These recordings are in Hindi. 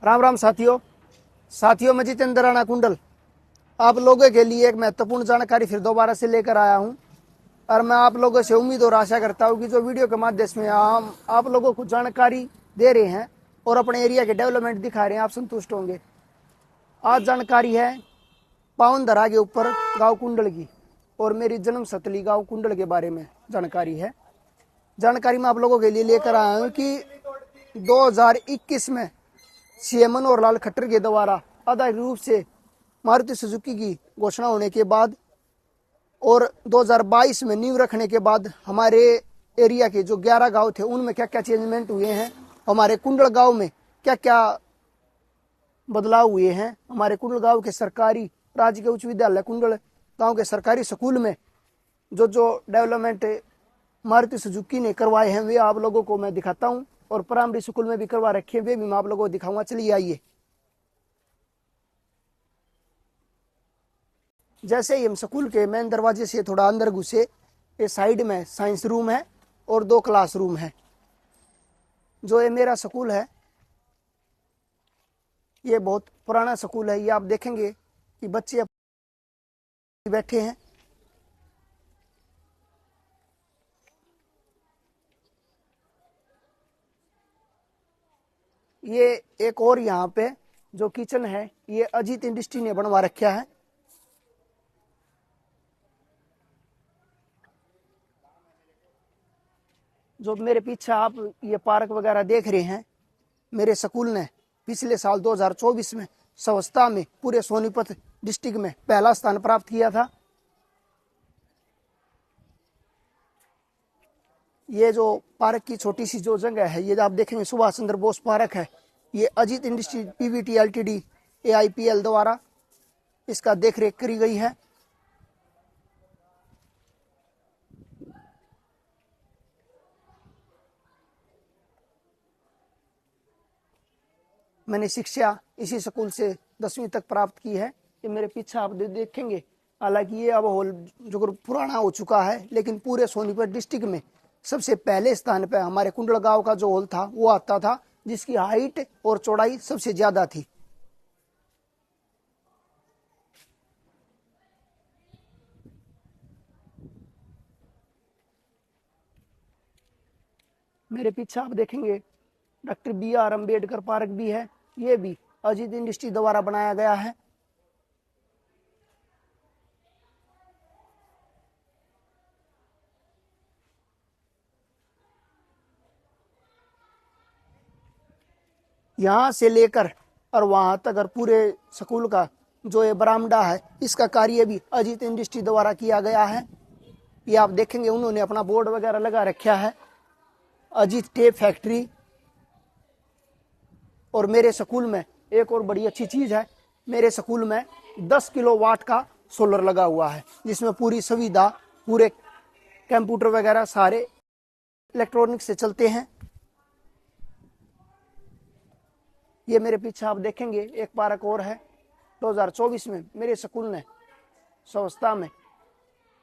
राम राम साथियों मैं जितेंद्र राणा कुंडल आप लोगों के लिए एक महत्वपूर्ण जानकारी फिर दोबारा से लेकर आया हूं। और मैं आप लोगों से उम्मीद और आशा करता हूं कि जो वीडियो के माध्यम से हम आप लोगों को जानकारी दे रहे हैं और अपने एरिया के डेवलपमेंट दिखा रहे हैं, आप संतुष्ट होंगे। आज जानकारी है पावनधरा के ऊपर गांव कुंडल की और मेरी जन्म स्थली गांव कुंडल के बारे में जानकारी है। जानकारी मैं आप लोगों के लिए लेकर आया हूं कि 2021 में सीएम मनोहर लाल खट्टर के द्वारा आधारित रूप से मारुति सुजुकी की घोषणा होने के बाद और 2022 में नींव रखने के बाद हमारे एरिया के जो 11 गांव थे उनमें क्या क्या चेंजमेंट हुए हैं, हमारे कुंडल गांव में क्या क्या बदलाव हुए हैं, हमारे कुंडल गांव के सरकारी राजकीय उच्च विद्यालय कुंडल गांव के सरकारी स्कूल में जो जो डेवलपमेंट मारुति सुजुकी ने करवाए हैं वे आप लोगों को मैं दिखाता हूं और प्राइमरी स्कूल में भी करवा रखे हैं वे भी मैं आप लोगों को दिखाऊंगा। चलिए आइए। जैसे ही हम स्कूल के मेन दरवाजे से थोड़ा अंदर घुसे, ये साइड में साइंस रूम है और 2 क्लासरूम है। जो ये मेरा स्कूल है ये बहुत पुराना स्कूल है। ये आप देखेंगे कि बच्चे बैठे हैं। ये एक और यहाँ पे जो किचन है ये अजीत इंडस्ट्री ने बनवा रखा है। जो मेरे पीछे आप ये पार्क वगैरह देख रहे हैं, मेरे स्कूल ने पिछले साल 2024 में स्वच्छता में पूरे सोनीपत डिस्ट्रिक्ट में पहला स्थान प्राप्त किया था। ये जो पार्क की छोटी सी जो जगह है ये आप देखेंगे सुभाष चंद्र बोस पार्क है। ये अजीत इंडस्ट्री पीवीटी एलटीडी एआईपीएल द्वारा इसका देखरेख करी गई है। मैंने शिक्षा इसी स्कूल से 10वीं तक प्राप्त की है। ये मेरे पीछे आप देखेंगे, हालांकि ये अब हॉल जो पुराना हो चुका है लेकिन पूरे सोनीपत डिस्ट्रिक्ट में सबसे पहले स्थान पर हमारे कुंडल गांव का जो हॉल था वो आता था, जिसकी हाइट और चौड़ाई सबसे ज्यादा थी। मेरे पीछे आप देखेंगे डॉक्टर BR अम्बेडकर पार्क भी है। ये भी अजीत इंडस्ट्री द्वारा बनाया गया है। यहाँ से लेकर और वहां तक और पूरे स्कूल का जो ये बरामदा है इसका कार्य भी अजीत इंडस्ट्री द्वारा किया गया है। ये आप देखेंगे उन्होंने अपना बोर्ड वगैरह लगा रखा है, अजीत टेप फैक्ट्री। और मेरे स्कूल में एक और बड़ी अच्छी चीज है, मेरे स्कूल में 10 किलोवाट का सोलर लगा हुआ है जिसमें पूरी सुविधा, पूरे कंप्यूटर वगैरह सारे इलेक्ट्रॉनिक से चलते हैं। ये मेरे पीछे आप देखेंगे एक पार्क और है। 2024 में मेरे स्कूल ने स्वच्छता में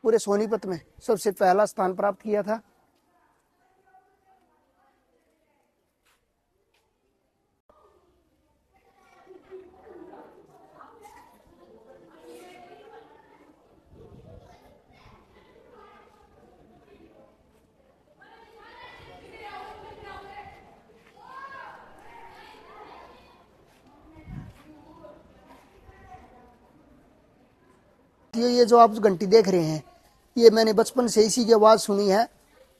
पूरे सोनीपत में सबसे पहला स्थान प्राप्त किया था। ये जो आप घंटी देख रहे हैं ये मैंने बचपन से इसी की आवाज़ सुनी है।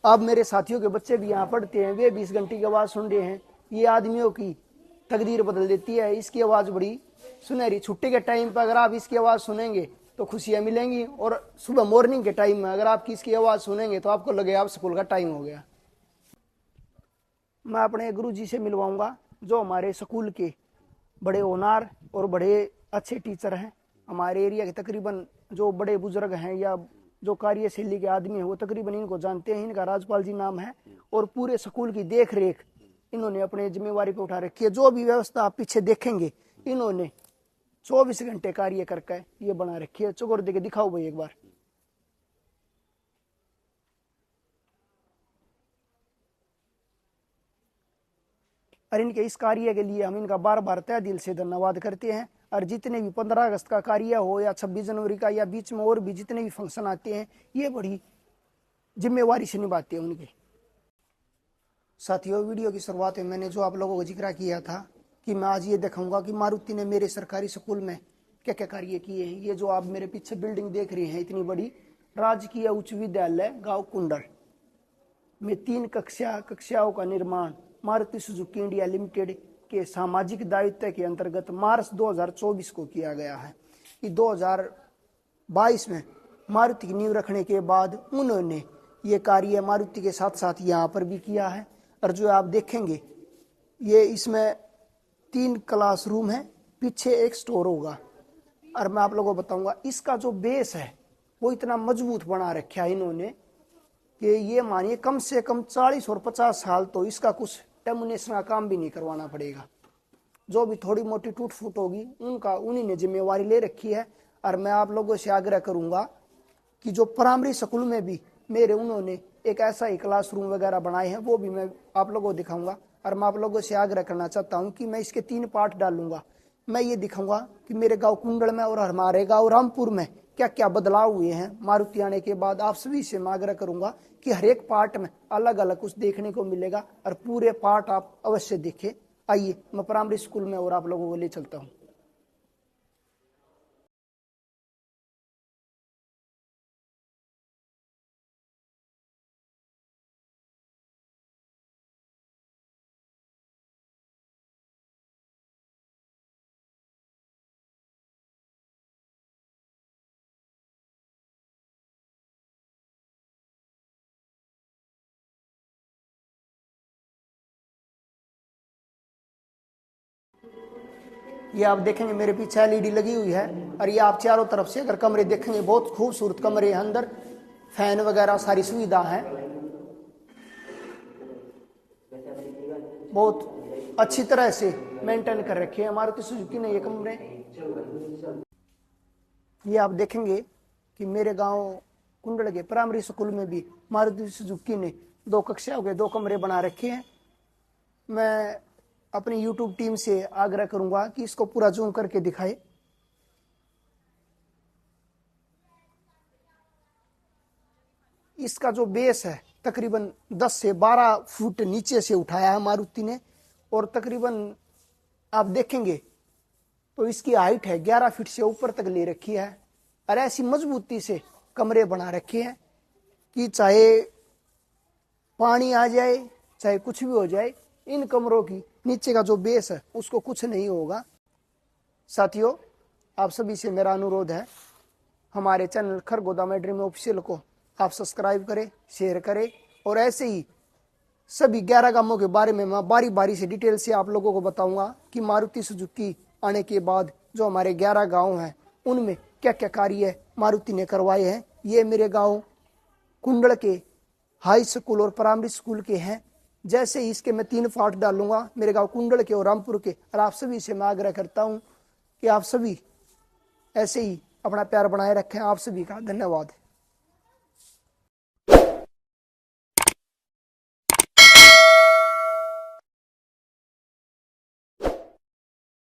अब मेरे साथियों के बच्चे भी यहाँ पढ़ते हैं, वे भी इस घंटी की आवाज़ सुन रहे हैं। ये आदमियों की तकदीर बदल देती है। इसकी आवाज़ बड़ी सुनहरी, छुट्टी के टाइम पर अगर आप इसकी आवाज़ सुनेंगे तो खुशियाँ मिलेंगी और सुबह मॉर्निंग के टाइम में अगर आप इसकी आवाज़ सुनेंगे तो आपको लगेगा आप स्कूल का टाइम हो गया। मैं अपने गुरुजी से मिलवाऊंगा जो हमारे स्कूल के बड़े होनार और बड़े अच्छे टीचर हैं। हमारे एरिया के तकरीबन जो बड़े बुजुर्ग हैं या जो कार्यशैली के आदमी हैं वो तकरीबन इनको जानते हैं। इनका राजपाल जी नाम है और पूरे स्कूल की देख रेख इन्होंने अपने जिम्मेवारी पे उठा रखी है। जो भी व्यवस्था आप पीछे देखेंगे इन्होंने 24 घंटे कार्य करके ये बना रखी है। चौकोर देके दिखाओ भाई एक बार। और इनके इस कार्य के लिए हम इनका बार बार तहे दिल से धन्यवाद करते हैं। और जितने भी 15 अगस्त का कार्य हो या 26 जनवरी का या बीच में और भी जितने भी फंक्शन आते हैं, ये बड़ी जिम्मेवारी से निभाते हैं उनके। साथियों, वीडियो की शुरुआत में मैंने जो आप लोगों को जिक्र किया था कि मैं आज ये दिखाऊंगा कि मारुति ने मेरे सरकारी स्कूल में क्या क्या कार्य किए हैं। ये जो आप मेरे पीछे बिल्डिंग देख रही हैं, इतनी बड़ी राजकीय उच्च विद्यालय गांव कुंडल में 3 कक्षाओं का निर्माण मारुति सुजुकी इंडिया लिमिटेड के सामाजिक दायित्व के अंतर्गत मार्च 2024 को किया गया है। कि 2022 में मारुति की नींव रखने के बाद उन्होंने ये कार्य मारुति के साथ साथ यहाँ पर भी किया है। और जो आप देखेंगे, ये इसमें 3 क्लासरूम है, पीछे एक स्टोर होगा। और मैं आप लोगों को बताऊंगा इसका जो बेस है वो इतना मजबूत बना रखा है इन्होंने कि ये मानिए कम से कम 40 और 50 साल तो इसका कुछ टेमुनेशन का काम भी नहीं करवाना पड़ेगा। जो भी थोड़ी मोटी टूट फूट होगी उनका उन्हीं ने जिम्मेवारी ले रखी है। और मैं आप लोगों से आग्रह करूंगा कि जो प्राइमरी स्कूल में भी मेरे उन्होंने एक ऐसा ही क्लासरूम वगैरह बनाए हैं, वो भी मैं आप लोगों को दिखाऊंगा। और मैं आप लोगों से आग्रह करना चाहता हूं कि मैं इसके 3 पार्ट डालूंगा। मैं ये दिखाऊंगा कि मेरे गांव कुंडल में और हमारे गांव रामपुर में क्या क्या बदलाव हुए हैं मारुति आने के बाद। आप सभी से मैं आग्रह करूंगा कि हर एक पार्ट में अलग अलग कुछ देखने को मिलेगा और पूरे पार्ट आप अवश्य देखें। आइए मैं प्राइमरी स्कूल में और आप लोगों को ले चलता हूँ। ये आप देखेंगे मेरे पीछे एलईडी लगी हुई है। और ये आप चारों तरफ से अगर कमरे देखेंगे, बहुत खूबसूरत कमरे हैं, अंदर फैन वगैरह सारी सुविधा है, बहुत अच्छी तरह से मेंटेन कर रखे हैं मारुति सुजुकी ने ये कमरे। ये आप देखेंगे कि मेरे गांव कुंडल के प्राइमरी स्कूल में भी मारुति सुजुकी ने 2 कक्षाओं के 2 कमरे बना रखे हैं। मैं अपनी YouTube टीम से आग्रह करूंगा कि इसको पूरा जूम करके दिखाए। इसका जो बेस है तकरीबन 10 से 12 फुट नीचे से उठाया है मारुति ने। और तकरीबन आप देखेंगे तो इसकी हाइट है 11 फीट से ऊपर तक ले रखी है। और ऐसी मजबूती से कमरे बना रखे हैं कि चाहे पानी आ जाए, चाहे कुछ भी हो जाए, इन कमरों की नीचे का जो बेस है उसको कुछ नहीं होगा। साथियों, आप सभी से मेरा अनुरोध है, हमारे चैनल खरगोदा ड्रीम ऑफिशियल को आप सब्सक्राइब करें, शेयर करें। और ऐसे ही सभी 11 गांवों के बारे में मैं बारी बारी से डिटेल से आप लोगों को बताऊंगा कि मारुति सुजुकी आने के बाद जो हमारे 11 गांव हैं उनमें क्या क्या कार्य मारुति ने करवाए हैं। ये मेरे गांव कुंडल के हाई स्कूल और प्राइमरी स्कूल के हैं। जैसे ही इसके मैं 3 पार्ट डालूंगा मेरे गांव कुंडल के और रामपुर के। और आप सभी से मैं आग्रह करता हूं कि आप सभी ऐसे ही अपना प्यार बनाए रखें। आप सभी का धन्यवाद।